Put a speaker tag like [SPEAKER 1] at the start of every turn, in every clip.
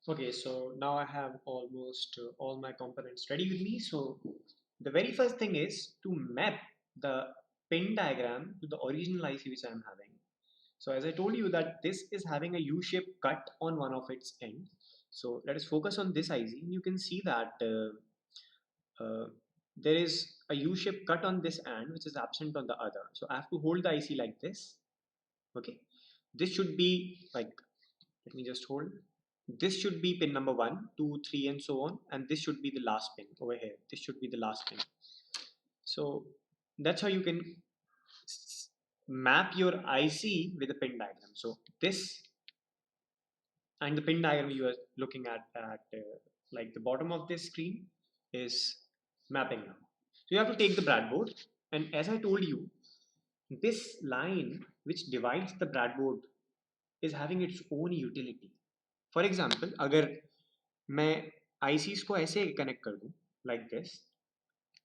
[SPEAKER 1] Okay, so now I have almost all my components ready with me. So the very first thing is to map the pin diagram to the original IC which I am having. So as I told you that this is having a U-shaped cut on one of its end. So let us focus on this IC. You can see that there is a U-shaped cut on this end which is absent on the other. So I have to hold the IC like this. Okay, this should be like, let me just hold. This should be pin number 1, 2, 3 and so on, and this should be the last pin over here. This should be the last pin. So that's how you can map your IC with a pin diagram. So this and the pin diagram you are looking at like the bottom of this screen is mapping now. So you have to take the breadboard, and as I told you, this line which divides the breadboard is having its own utility. For example, अगर मैं ICs को ऐसे connect कर दूं like this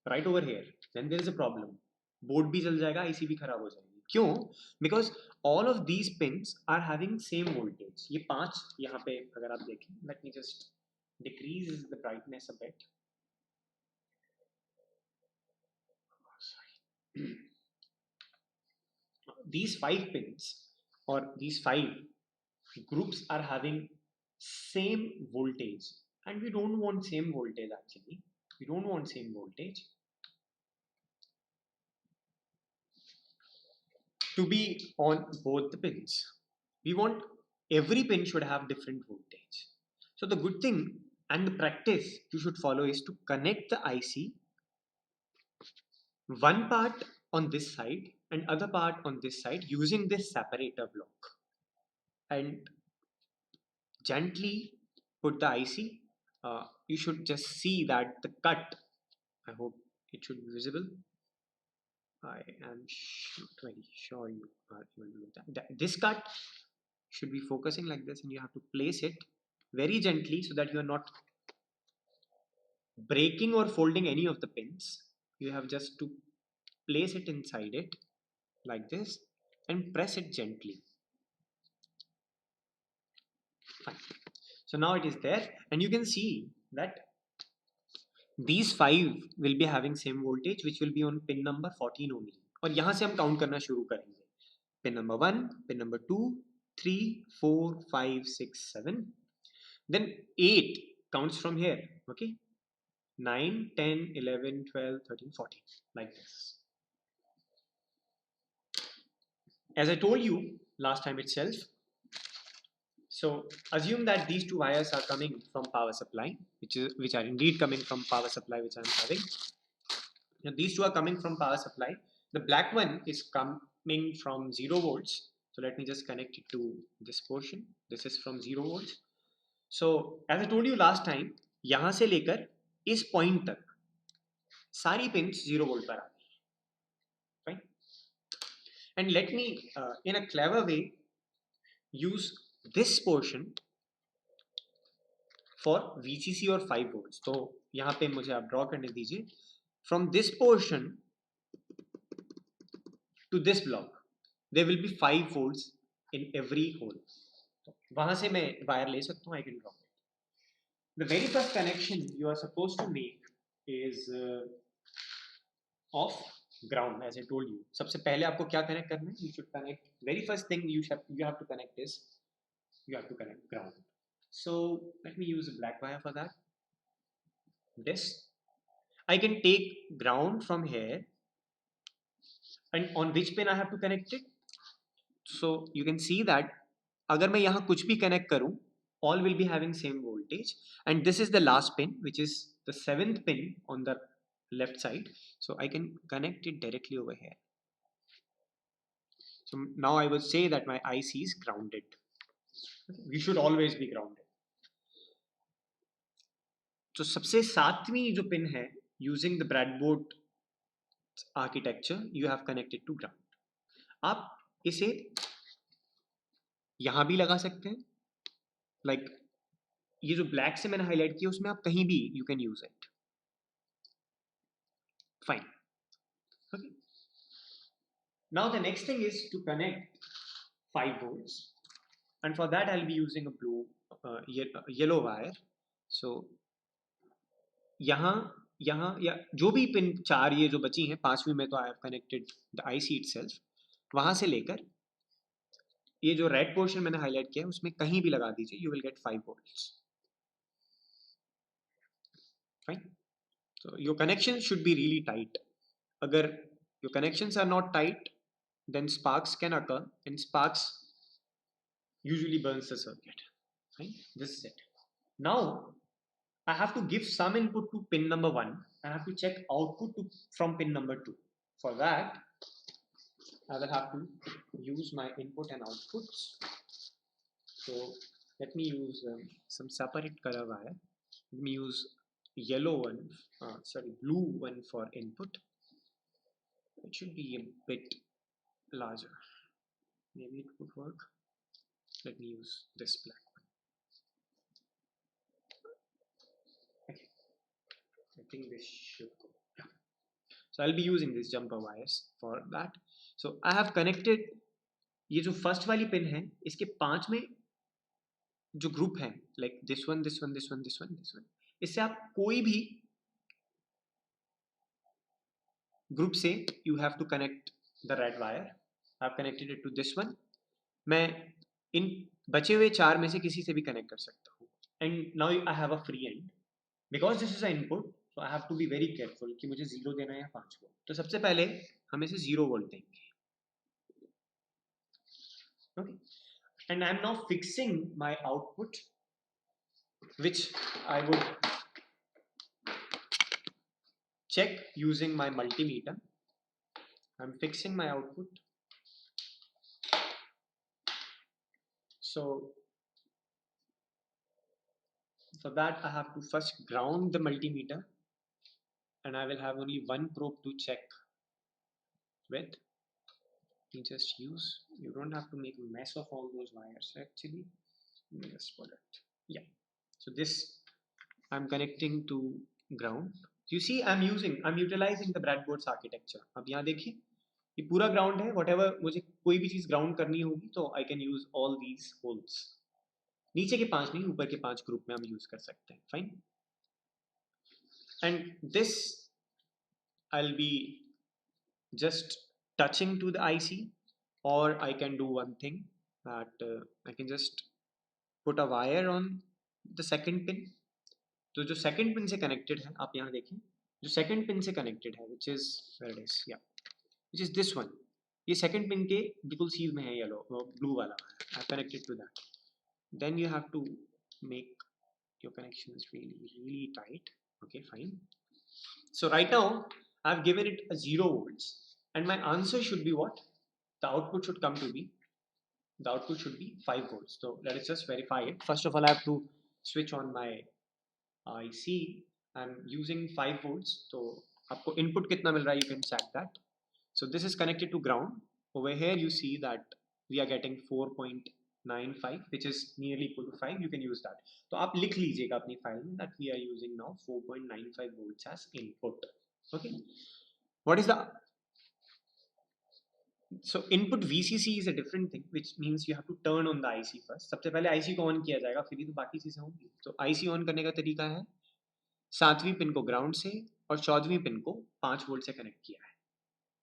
[SPEAKER 1] right over here, then there is a problem. Board भी जल जाएगा, IC भी खराब हो जाएगी. क्यों? Because all of these pins are having same voltage. ये पांच यहाँ पे अगर आप देखें, let me just decrease the brightness a bit. These 5 pins or these 5 groups are having same voltage, and we don't want same voltage actually. We don't want same voltage to be on both the pins. We want every pin should have different voltage. So the good thing and the practice you should follow is to connect the IC one part on this side and other part on this side using this separator block, and gently put the IC. You should just see that the cut, I hope it should be visible. I am very sure you are able to do that. This cut should be focusing like this, and you have to place it very gently so that you are not breaking or folding any of the pins. You have just to place it inside it like this and press it gently. Fine. So now it is there, and you can see that these 5 will be having same voltage which will be on pin number 14 only. और यहाँ से हम count करना शुरू करेंगे. Pin number 1, pin number 2, 3, 4, 5, 6, 7. Then 8 counts from here. Okay, 9, 10, 11, 12, 13, 14, like this. As I told you last time itself, so assume that these 2 wires are coming from power supply, which are indeed coming from power supply which I am having. Now these 2 are coming from power supply. The black one is coming from 0 volts. So let me just connect it to this portion. This is from 0 volts. So as I told you last time, यहाँ से लेकर इस point तक सारी pins 0 volt पर आती हैं. Fine. And let me in a clever way use this portion for VCC और 5 volts. तो यहाँ पे मुझे आप draw करने दीजिए. From this portion to this block, there will be 5 volts in every hole. वहां से मैं वायर ले सकता हूँ. I can draw it. The very first connection you are supposed to make is of ground. As I told you, सबसे पहले आपको क्या connect करना है? You should connect. Very first thing you have to connect is you have to connect ground. So let me use a black wire for that. This I can take ground from here, and on which pin I have to connect it. So you can see that अगर मैं यहाँ कुछ भी connect करूँ, all will be having same voltage, and this is the last pin which is the 7th pin on the left side. So I can connect it directly over here. So now I would say that my IC is grounded. We should always be grounded. So सबसे सातवीं जो pin है, using the breadboard architecture, you have connected to ground. आप इसे यहाँ भी लगा सकते हैं, like ये जो black से मैंने highlight किया उसमें आप कहीं भी you can use it. Fine. Okay. Now the next thing is to connect 5 volts, and for that I'll be using a blue yellow wire. So यहाँ यहाँ या जो भी पिन चार ये जो बची हैं, पांचवी में तो आई have connected the IC itself. वहां से लेकर ये जो रेड पोर्शन मैंने हाईलाइट किया है उसमें कहीं भी लगा दीजिए, you will get 5 volts. Fine. So your connections should be really tight. Agar your connections are not tight, then sparks can occur, and sparks usually burns the circuit. Fine. This is it. Now I have to give some input to pin number 1. I have to check output from pin number 2. For that, I will have to use my input and outputs. So let me use some separate color wire. Let me use yellow one, blue one for input. It should be a bit larger. Maybe it would work. Let me use this black one. Okay. I think this should go. Yeah. So I'll be using these jumper wires for that. So I have connected. ये जो first वाली pin है इसके 5 में जो group है, like this one this one this one this one this one, इससे आप कोई भी ग्रुप से you have to connect the red wire. I have connected it to this one. मैं इन बचे हुए 4 में से किसी से भी कनेक्ट कर सकता हूँ. And now I have a free end because this is a input. So I have to be very careful कि मुझे 0 देना है या 5 वोल्ट. तो सबसे पहले हम इसे 0 वोल्ट देंगे. Okay. And I am now fixing my output which I would check using my multimeter. I'm fixing my output. So for that I have to first ground the multimeter, and I will have only one probe to check with. You just use, you don't have to make a mess of all those wires actually. Let me just put it. Yeah. So this I'm connecting to ground. You see I'm utilizing the breadboard's architecture. अब यहाँ देखिए ये पूरा ground है. Whatever मुझे कोई भी चीज ग्राउंड करनी होगी तो I can use all these holes. नीचे के 5 नहीं, ऊपर के 5 ग्रुप में हम यूज कर सकते हैं. Fine. And this I'll be just touching to the IC, or I can do one thing that I can just put a wire on the second pin. तो जो second pin से connected है, आप यहाँ देखिए जो second pin से connected है, which is where it is, yeah, which is this one. ये second pin के बिल्कुल सीध में है येलो blue वाला. I have connected to that. Then you have to make your connections really tight. Okay, fine. So right now I've given it a 0 volts, and my answer should be what? The output should come to be, the output should be 5 volts. So let us just verify it. First of all, I have to switch on my IC. I'm using 5 volts. So आपको input कितना मिल रहा है, you can check that. So this is connected to ground. Over here you see that we are getting 4.95, which is nearly equal to 5. You can use that. तो आप लिख लीजिएगा अपनी file में that we are using now 4.95 volts as input. Okay. What is the so input VCC is a different thing, which means you have to turn on the IC first. सबसे पहले IC को on किया जाएगा, फिर ही तो बाकी चीजें होंगी. तो IC ऑन करने का तरीका है 7वीं पिन को ग्राउंड से और 14वीं पिन को 5 वोल्ट से कनेक्ट किया है.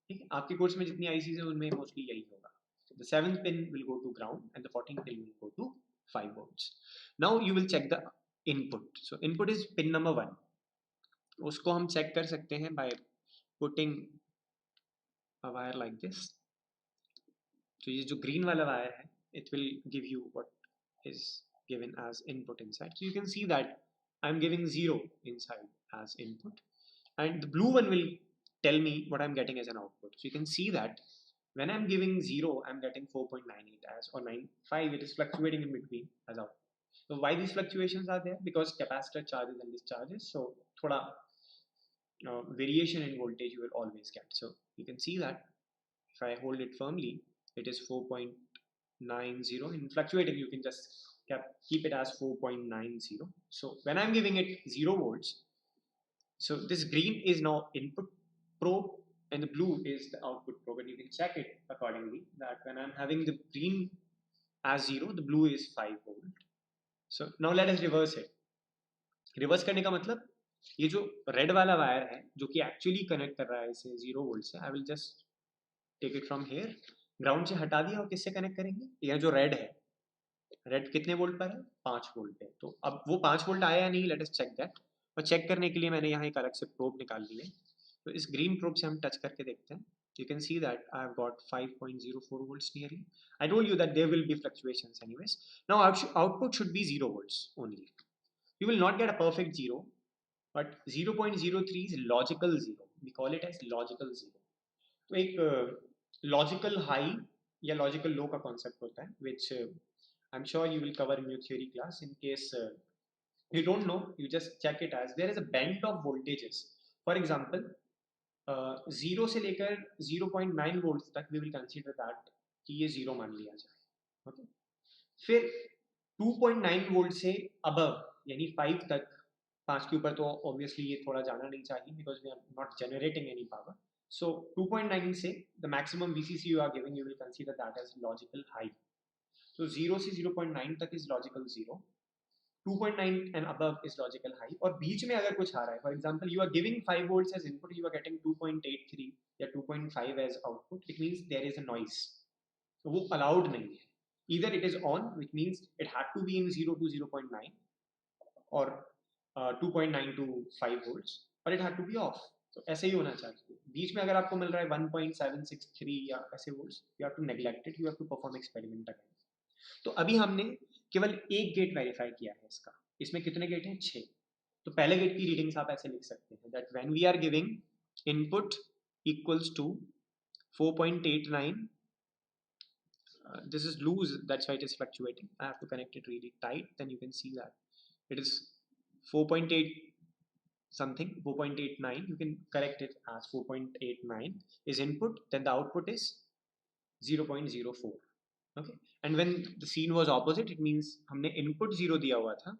[SPEAKER 1] ठीक है. आपके कोर्स में जितनी IC है उनमें मोस्टली यही होगा. The 7th pin will go to ground and the 14th pin will go to 5 volts. Now you will check the input. So input is pin number 1. उसको हम check कर सकते हैं by putting a wire like this. तो ये जो green वाला wire है, it will give you what is given as input inside. So you can see that I'm giving 0 inside as input, and the blue one will tell me what I'm getting as an output. So you can see that when I'm giving 0, I'm getting 4.98 as, or 95. It is fluctuating in between as output. So why these fluctuations are there? Because capacitor charges and discharges. So thoda variation in voltage you will always get. So you can see that if I hold it firmly, it is 4.90. In fluctuating, you can just keep it as 4.90. So when I'm giving it 0 volts, so this green is now input probe, and the blue is the output probe, and you can check it accordingly that when I'm having the green as 0, the blue is 5 volt, So now let us reverse it. Reverse करने का मतलब ये जो red वाला wire है जो कि actually connect कर रहा है इसे 0 वोल्ट से, I will just take it from here, ground से हटा दिया और किससे कनेक्ट करेंगे, यह जो रेड है, रेड कितने वोल्ट पर है, 5 वोल्ट पे। तो अब वो 5 वोल्ट आया या नहीं, लेट अस चेक दैट। और चेक करने के लिए मैंने यहाँ एक अलग से प्रोब निकाल ली है। तो इस ग्रीन प्रोब से हम टच करके देखते हैं। You can see that I have got 5.04 volts nearly. I told you that there will be fluctuations anyways. Now output should be 0 volts only. You will not get a perfect 0, but 0.03 is logical 0. We call it as logical 0. तो एक logical high या logical low का concept होता है, which I am sure you will cover in your theory class. In case you don't know, you just check it as there is a band of voltages. For example, 0 से लेकर 0.9 volt तक we will consider that कि ये 0 मान लिया जाए. Okay, फिर 2.9 volt से अबव यानी 5 तक, 5 के ऊपर तो ऑब्वियसली ये थोड़ा जाना नहीं चाहिए because we are not generating any power. So 2.9 से the maximum VCC you are giving, you will consider that as logical high. So 0 से 0.9 तक is logical 0, 2.9 and above is logical high. और बीच में अगर कुछ आ रहा है, for example you are giving 5 volts as input, you are getting 2.83 या 2.5 as output, it means there is a noise. तो वो allowed नहीं है. Either it is on, which means it had to be in 0 to 0.9 or 2.9 to 5 volts, or it had to be off. तो ऐसे ही होना चाहिए. बीच में अगर आपको मिल रहा है 1.763 या ऐसे volts, you have to neglect it, you have to perform experiment again. तो अभी हमने केवल एक गेट वेरीफाई किया है इसका. इसमें कितने गेट हैं, 6. तो पहले गेट की रीडिंग्स आप ऐसे लिख सकते हैं that when we are giving input equals to 4.89, this is loose, that's why it is fluctuating. I have to connect it really tight, then you can see that it is 4.8 something, 4.89. You can correct it as 4.89 is input, then the output is 0.04. Okay, and when the scene was opposite, it means हमने input 0 दिया हुआ था,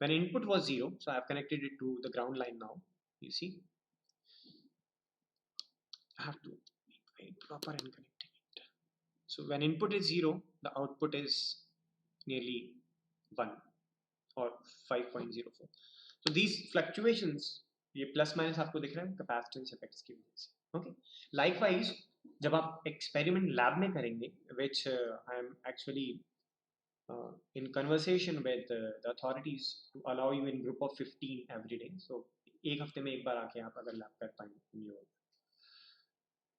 [SPEAKER 1] when input was 0, so I have connected it to the ground line now. You see, I have to be very proper in connecting it. So when input is 0, the output is nearly 1 or 5.04. So these fluctuations, ये plus minus आपको दिख रहा है capacitance effects की वजह से. Okay, likewise जब आप एक्सपेरिमेंट लैब में करेंगे, which I am actually in conversation with the authorities to allow you in group of 15 every day. So एक हफ्ते में एक बार आके आप अगर लैब कर पाएंगे in your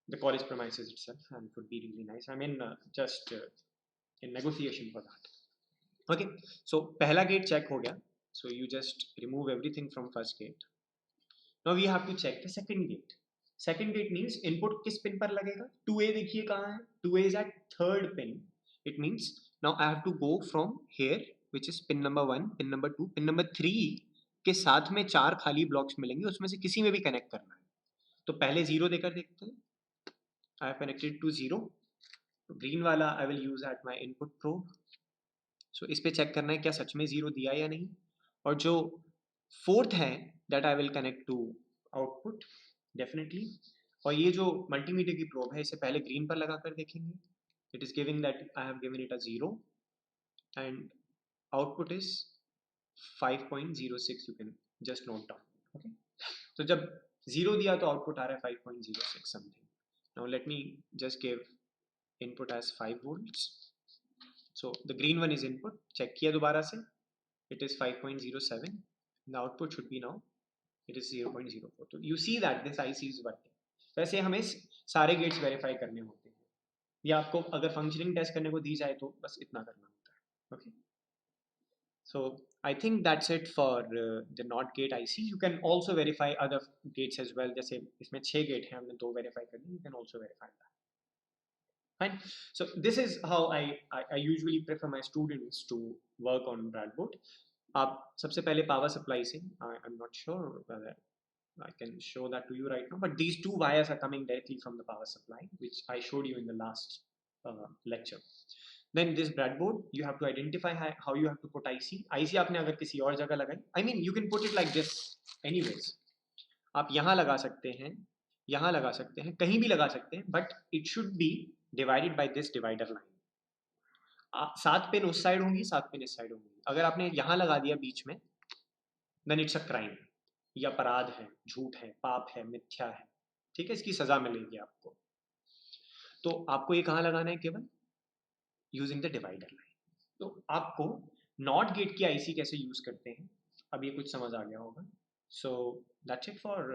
[SPEAKER 1] the college premises itself, and it would be really nice. I mean just in negotiation for that. Okay, so पहला गेट चेक हो गया. So you just remove everything from first gate. Now we have to check the second gate. Second gate means input किस pin पर लगेगा, 2A देखिए कहाँ है, 2A is at third pin. It means now I have to go from here, which is pin number 1, pin number 2, pin number 3 के साथ में 4 खाली ब्लॉक्स मिलेंगे, उसमें से किसी में भी कनेक्ट करना है. तो पहले 0 देकर देखते हैं. I have connected to 0. Green वाला I will use at my input probe. So इस पे चेक करना है क्या सच में 0 दिया या नहीं. और जो फोर्थ है that I will connect to output definitely. और ये जो मल्टीमीटर की प्रोब है इसे पहले ग्रीन पर लगा कर देखेंगे. It is giving that I have given it a 0 and output is 5.06. You can just note down. Okay, तो जब 0 दिया तो output आ रहा है 5.06 something. Now let me just give input as 5 volts. So the green one is input. Check किया दोबारा से. It is 5.07. The output should be now. It is 0.04. तो you see that this IC is working. वैसे हमें सारे gets verify करने होते हैं, या आपको अगर फंक्शनिंग टेस्ट करने को दी जाए तो बस इतना करना होता है. Okay, so I think that's it for the NOT gate IC. You can also verify other gates as well. जैसे इसमें 6 गेट हैं, हमने 2 वेरीफाई करनी. You can also verify that. Fine. So this is how I usually prefer my students to work on breadboard. आप सबसे पहले power supply से, I'm not sure whether I can show that to you right now, but these two wires are coming directly from the power supply, which I showed you in the last lecture. Then this breadboard, you have to identify how you have to put IC. IC आपने अगर किसी और जगह लगाई, I mean you can put it like this anyways. आप यहाँ लगा सकते हैं, यहाँ लगा सकते हैं, कहीं भी लगा सकते हैं, but it should be divided by this divider line. 7 pin उस साइड होंगी, 7 पिन इस साइड होंगी। अगर आपने यहाँ लगा दिया बीच में, देन इट्स अ क्राइम, ये अपराध है, झूठ है, पाप है, मिथ्या है, ठीक है, इसकी सजा मिलेगी आपको। तो आपको ये कहाँ लगाना है? केवल यूजिंग द डिवाइडर लाइन। तो आपको नॉट गेट की आईसी कैसे यूज करते हैं, अब ये कुछ समझ आ गया होगा। So that's it for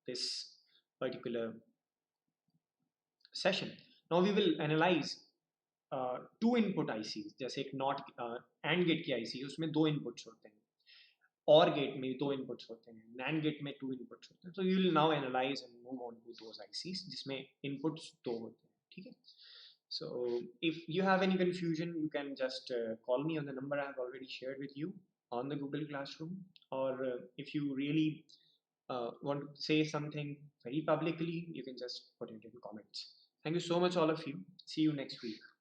[SPEAKER 1] this particular session. Now we will analyze two input IC, जैसे एक नॉट एंड गेट की आईसी है, उसमें 2 इनपुट्स होते हैं, और गेट में 2 इनपुट्स होते हैं, नैंड गेट में 2 इनपुट्स होते हैं। तो you will now analyze and move on to those ICs जिसमें इनपुट्स 2 होते हैं, ठीक है। So if you have any confusion, you can just call me on the number I have already shared with you on the Google Classroom, or if you really want to say something very publicly, you can just put it in comments. Thank you so much, all of you. See you next week.